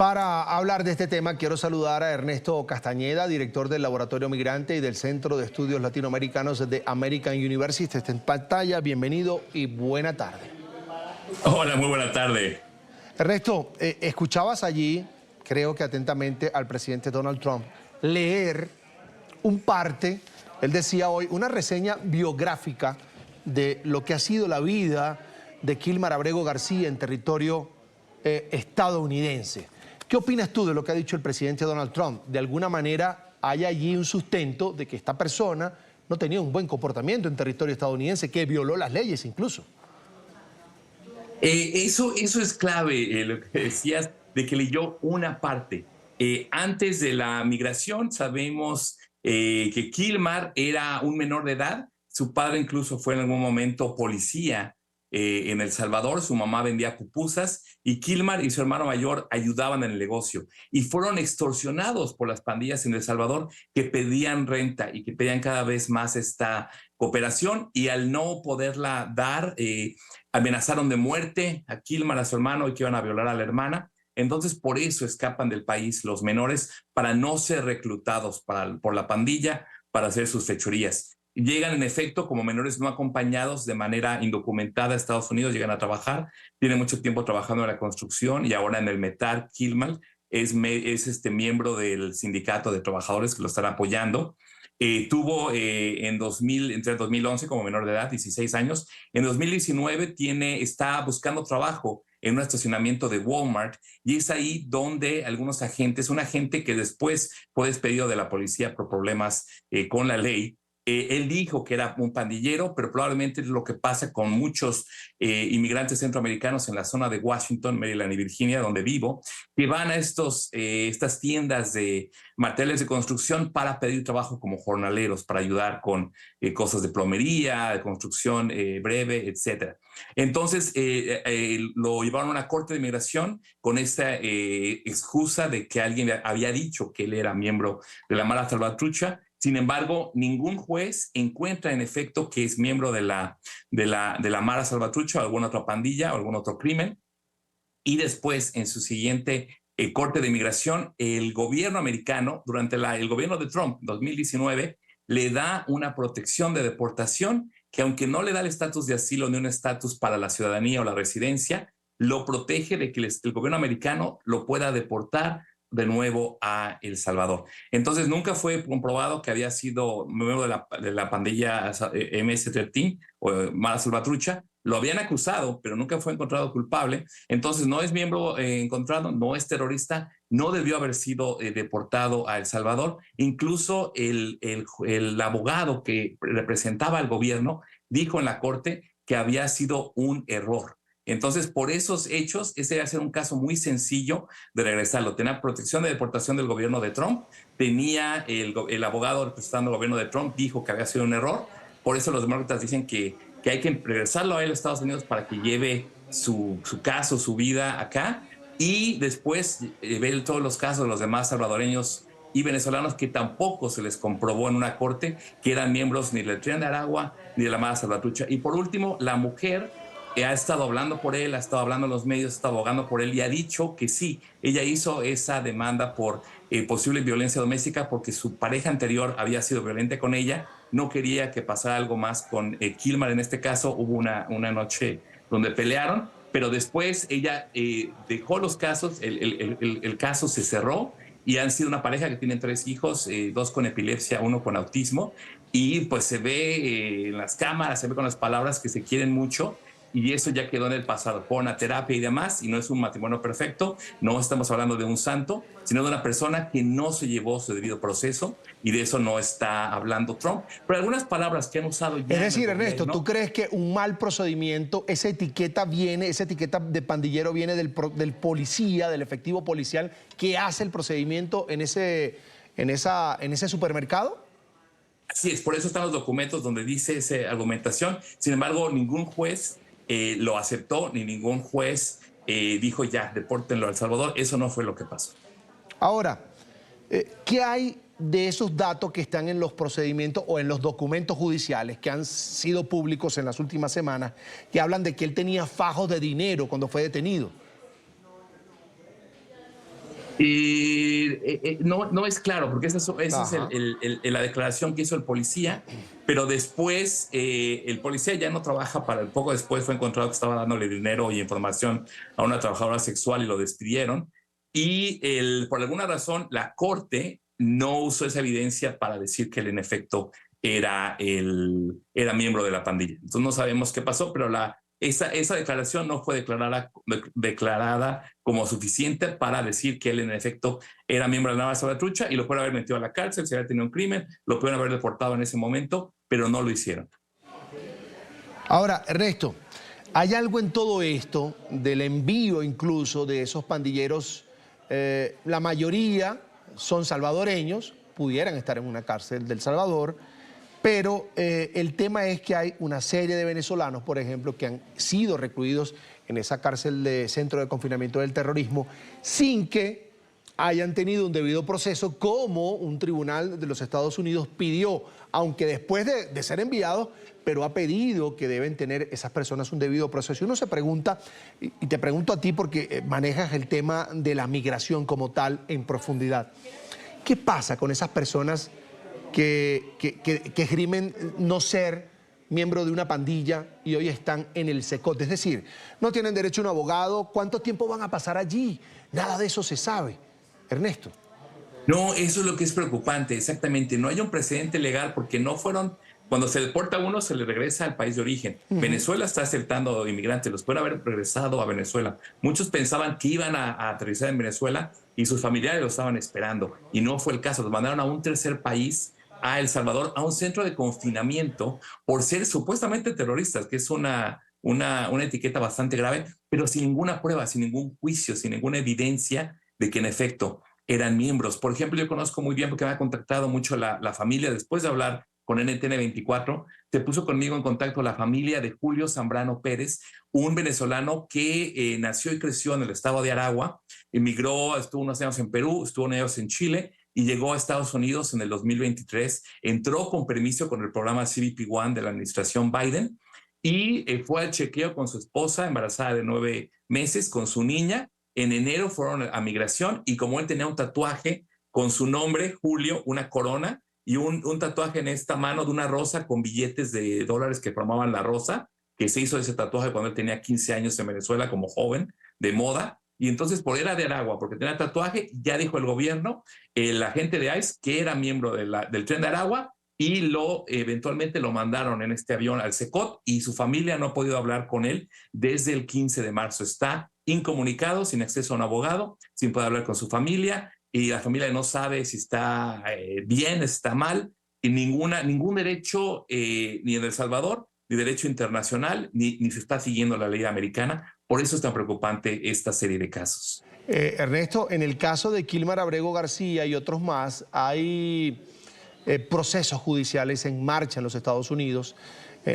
Para hablar de este tema, quiero saludar a Ernesto Castañeda, director del Laboratorio Migrante y del Centro de Estudios Latinoamericanos de American University. Está en pantalla, bienvenido y buena tarde. Hola, muy buena tarde. Ernesto, escuchabas allí, creo que atentamente, al presidente Donald Trump leer un parte, él decía hoy, una reseña biográfica de lo que ha sido la vida de Kilmar Abrego García en territorio estadounidense. ¿Qué opinas tú de lo que ha dicho el presidente Donald Trump? De alguna manera hay allí un sustento de que esta persona no tenía un buen comportamiento en territorio estadounidense, que violó las leyes incluso. Eso es clave, lo que decías, de que leyó una parte. Antes de la migración sabemos que Kilmar era un menor de edad. Su padre incluso fue en algún momento policía en El Salvador. Su mamá vendía pupusas y Kilmar y su hermano mayor ayudaban en el negocio. Y fueron extorsionados por las pandillas en El Salvador que pedían renta y que pedían cada vez más esta cooperación. Y al no poderla dar, amenazaron de muerte a Kilmar, a su hermano, y que iban a violar a la hermana. Entonces, por eso escapan del país los menores, para no ser reclutados por la pandilla para hacer sus fechorías. Llegan, en efecto, como menores no acompañados de manera indocumentada a Estados Unidos, llegan a trabajar, tienen mucho tiempo trabajando en la construcción y ahora en el METAR. Kilmar es miembro del sindicato de trabajadores que lo están apoyando. Tuvo entre el 2011 como menor de edad, 16 años. En 2019 está buscando trabajo en un estacionamiento de Walmart y es ahí donde algunos agentes, un agente que después fue despedido de la policía por problemas con la ley, él dijo que era un pandillero, pero probablemente es lo que pasa con muchos inmigrantes centroamericanos en la zona de Washington, Maryland y Virginia, donde vivo, que van a estas tiendas de materiales de construcción para pedir trabajo como jornaleros, para ayudar con cosas de plomería, de construcción breve, etc. Entonces lo llevaron a una corte de inmigración con esta excusa de que alguien había dicho que él era miembro de la Mara Salvatrucha. Sin embargo, ningún juez encuentra en efecto que es miembro de la Mara Salvatrucha o alguna otra pandilla o algún otro crimen. Y después, en su siguiente corte de inmigración, el gobierno americano, durante el gobierno de Trump, 2019, le da una protección de deportación que, aunque no le da el estatus de asilo ni un estatus para la ciudadanía o la residencia, lo protege de que el gobierno americano lo pueda deportar de nuevo a El Salvador. Entonces, nunca fue comprobado que había sido miembro de la pandilla MS-13 o Mara Salvatrucha. Lo habían acusado, pero nunca fue encontrado culpable. Entonces, no es miembro encontrado, no es terrorista, no debió haber sido deportado a El Salvador. Incluso el abogado que representaba al gobierno dijo en la corte que había sido un error. Entonces, por esos hechos, ese va a ser un caso muy sencillo de regresarlo. Tenía protección de deportación del gobierno de Trump, tenía el abogado representando al gobierno de Trump, dijo que había sido un error. Por eso los demócratas dicen que hay que regresarlo a él a Estados Unidos para que lleve su caso, su vida acá, y después ver todos los casos de los demás salvadoreños y venezolanos que tampoco se les comprobó en una corte que eran miembros ni del Tren de Aragua ni de la Mara Salvatrucha. Y por último, la mujer ha estado hablando por él, ha estado hablando en los medios, ha estado abogando por él y ha dicho que sí, ella hizo esa demanda por posible violencia doméstica porque su pareja anterior había sido violenta con ella, no quería que pasara algo más con Kilmar. En este caso hubo una noche donde pelearon, pero después ella dejó los casos, el caso se cerró y han sido una pareja que tienen 3 hijos, 2 con epilepsia, 1 con autismo, y pues se ve en las cámaras, se ve con las palabras que se quieren mucho. Y eso ya quedó en el pasado, por una terapia y demás, y no es un matrimonio perfecto, no estamos hablando de un santo, sino de una persona que no se llevó su debido proceso, y de eso no está hablando Trump. Pero algunas palabras que han usado ya... Es decir, Ernesto, ¿tú crees que un mal procedimiento, esa etiqueta de pandillero viene del policía, del efectivo policial que hace el procedimiento en ese supermercado? Así es, por eso están los documentos donde dice esa argumentación. Sin embargo, ningún juez lo aceptó, ni ningún juez dijo ya, depórtenlo a El Salvador. Eso no fue lo que pasó. Ahora, ¿qué hay de esos datos que están en los procedimientos o en los documentos judiciales que han sido públicos en las últimas semanas, que hablan de que él tenía fajos de dinero cuando fue detenido? No es claro, porque esa es Ajá. la declaración que hizo el policía, pero después el policía ya no trabaja para el poco después fue encontrado que estaba dándole dinero y información a una trabajadora sexual y lo despidieron. Y por alguna razón la corte no usó esa evidencia para decir que él en efecto era miembro de la pandilla. Entonces no sabemos qué pasó, pero esa declaración no fue declarada como suficiente para decir que él en efecto era miembro de la Nueva Salvatrucha y lo pueden haber metido a la cárcel si había tenido un crimen, lo pueden haber deportado en ese momento, pero no lo hicieron. Ahora, Ernesto, ¿hay algo en todo esto del envío incluso de esos pandilleros? La mayoría son salvadoreños, pudieran estar en una cárcel del Salvador, pero el tema es que hay una serie de venezolanos, por ejemplo, que han sido recluidos en esa cárcel de centro de confinamiento del terrorismo sin que hayan tenido un debido proceso como un tribunal de los Estados Unidos pidió, aunque después de ser enviados, pero ha pedido que deben tener esas personas un debido proceso. Y uno se pregunta, y te pregunto a ti porque manejas el tema de la migración como tal en profundidad, ¿qué pasa con esas personas que esgrimen no ser miembro de una pandilla y hoy están en el SECOT? Es decir, no tienen derecho a un abogado. ¿Cuánto tiempo van a pasar allí? Nada de eso se sabe. Ernesto. No, eso es lo que es preocupante, exactamente. No hay un precedente legal porque no fueron, cuando se deporta a uno se le regresa al país de origen. Venezuela está aceptando inmigrantes, los pueden haber regresado a Venezuela. Muchos pensaban que iban a aterrizar en Venezuela y sus familiares lo estaban esperando y no fue el caso. Los mandaron a un tercer país, a El Salvador, a un centro de confinamiento por ser supuestamente terroristas, que es una etiqueta bastante grave, pero sin ninguna prueba, sin ningún juicio, sin ninguna evidencia de que en efecto eran miembros. Por ejemplo, yo conozco muy bien porque me ha contactado mucho la familia después de hablar con NTN 24, se puso conmigo en contacto la familia de Julio Zambrano Pérez, un venezolano que nació y creció en el estado de Aragua, emigró, estuvo unos años en Perú, estuvo unos años en Chile y llegó a Estados Unidos en el 2023, entró con permiso con el programa CBP One de la administración Biden y fue al chequeo con su esposa embarazada de 9 meses, con su niña. En enero fueron a migración y como él tenía un tatuaje con su nombre, Julio, una corona y un tatuaje en esta mano de una rosa con billetes de dólares que formaban la rosa, que se hizo ese tatuaje cuando él tenía 15 años en Venezuela como joven, de moda. Y entonces por era de Aragua, porque tenía tatuaje, ya dijo el gobierno, el agente de ICE, que era miembro del tren de Aragua, y eventualmente lo mandaron en este avión al SECOT y su familia no ha podido hablar con él desde el 15 de marzo. Está incomunicado, sin acceso a un abogado, sin poder hablar con su familia y la familia no sabe si está bien, si está mal, y ningún derecho ni en El Salvador, ni derecho internacional, ni se está siguiendo la ley americana. Por eso es tan preocupante esta serie de casos. Ernesto, en el caso de Kilmar Abrego García y otros más, hay procesos judiciales en marcha en los Estados Unidos.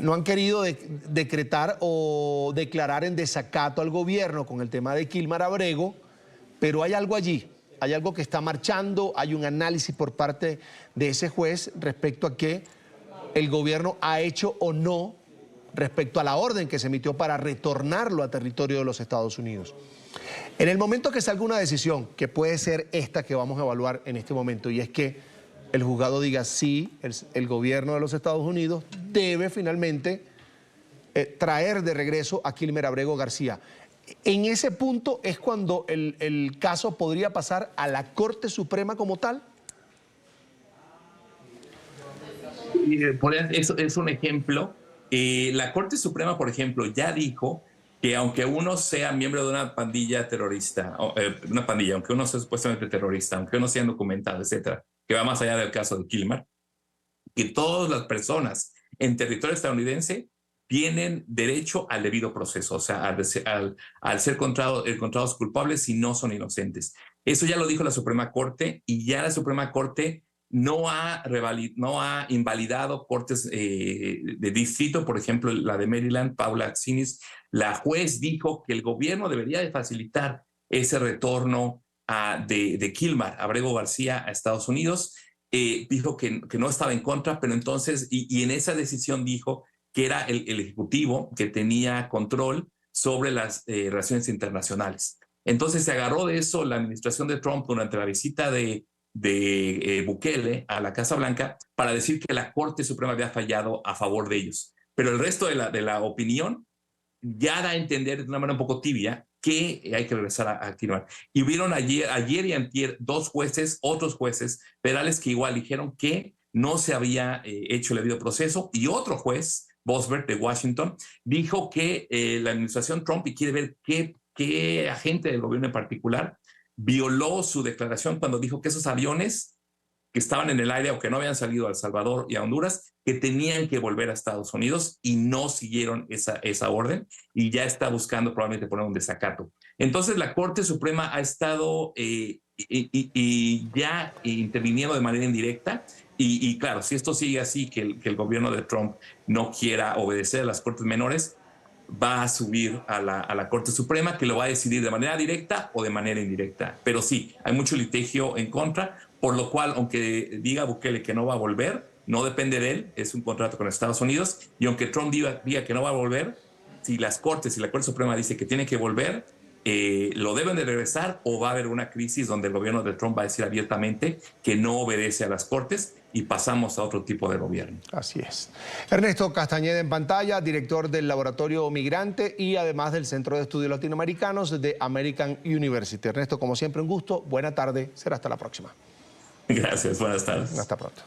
No han querido decretar o declarar en desacato al gobierno con el tema de Kilmar Abrego, pero hay algo allí, hay algo que está marchando, hay un análisis por parte de ese juez respecto a qué el gobierno ha hecho o no respecto a la orden que se emitió para retornarlo a territorio de los Estados Unidos. En el momento que salga una decisión, que puede ser esta que vamos a evaluar en este momento, y es que el juzgado diga sí, el gobierno de los Estados Unidos debe finalmente traer de regreso a Kilmer Abrego García. En ese punto es cuando el caso podría pasar a la Corte Suprema como tal. Eso es un ejemplo. La Corte Suprema, por ejemplo, ya dijo que aunque uno sea miembro de una pandilla terrorista, aunque uno sea supuestamente terrorista, aunque uno sea indocumentado, etcétera, que va más allá del caso de Kilmer, que todas las personas en territorio estadounidense tienen derecho al debido proceso, o sea, al ser encontrados culpables si no son inocentes. Eso ya lo dijo la Suprema Corte y ya la Suprema Corte no ha invalidado cortes de distrito, por ejemplo, la de Maryland, Paula Tsinis, la juez dijo que el gobierno debería de facilitar ese retorno de Kilmar Abrego García a Estados Unidos. Dijo que no estaba en contra, pero entonces, y en esa decisión dijo que era el Ejecutivo que tenía control sobre las relaciones internacionales. Entonces se agarró de eso la administración de Trump durante la visita de Bukele a la Casa Blanca para decir que la Corte Suprema había fallado a favor de ellos. Pero el resto de la opinión ya da a entender de una manera un poco tibia que hay que regresar a Kilmer. Y hubieron ayer y antier otros jueces federales que igual dijeron que no se había hecho el debido proceso, y otro juez, Boasberg de Washington, dijo que la administración Trump, y quiere ver qué agente del gobierno en particular violó su declaración cuando dijo que esos aviones que estaban en el aire o que no habían salido a El Salvador y a Honduras, que tenían que volver a Estados Unidos, y no siguieron esa orden, y ya está buscando probablemente poner un desacato. Entonces la Corte Suprema ha estado ya interviniendo de manera indirecta, y claro, si esto sigue así, que el gobierno de Trump no quiera obedecer a las Cortes menores, va a subir a la Corte Suprema, que lo va a decidir de manera directa o de manera indirecta. Pero sí, hay mucho litigio en contra, por lo cual, aunque diga Bukele que no va a volver, no depende de él, es un contrato con Estados Unidos, y aunque Trump diga que no va a volver, si la Corte Suprema dice que tiene que volver, lo deben de regresar, o va a haber una crisis donde el gobierno de Trump va a decir abiertamente que no obedece a las Cortes y pasamos a otro tipo de gobierno. Así es. Ernesto Castañeda en pantalla, director del Laboratorio Migrante y además del Centro de Estudios Latinoamericanos de American University. Ernesto, como siempre, un gusto. Buena tarde. Será hasta la próxima. Gracias. Buenas tardes. Hasta pronto.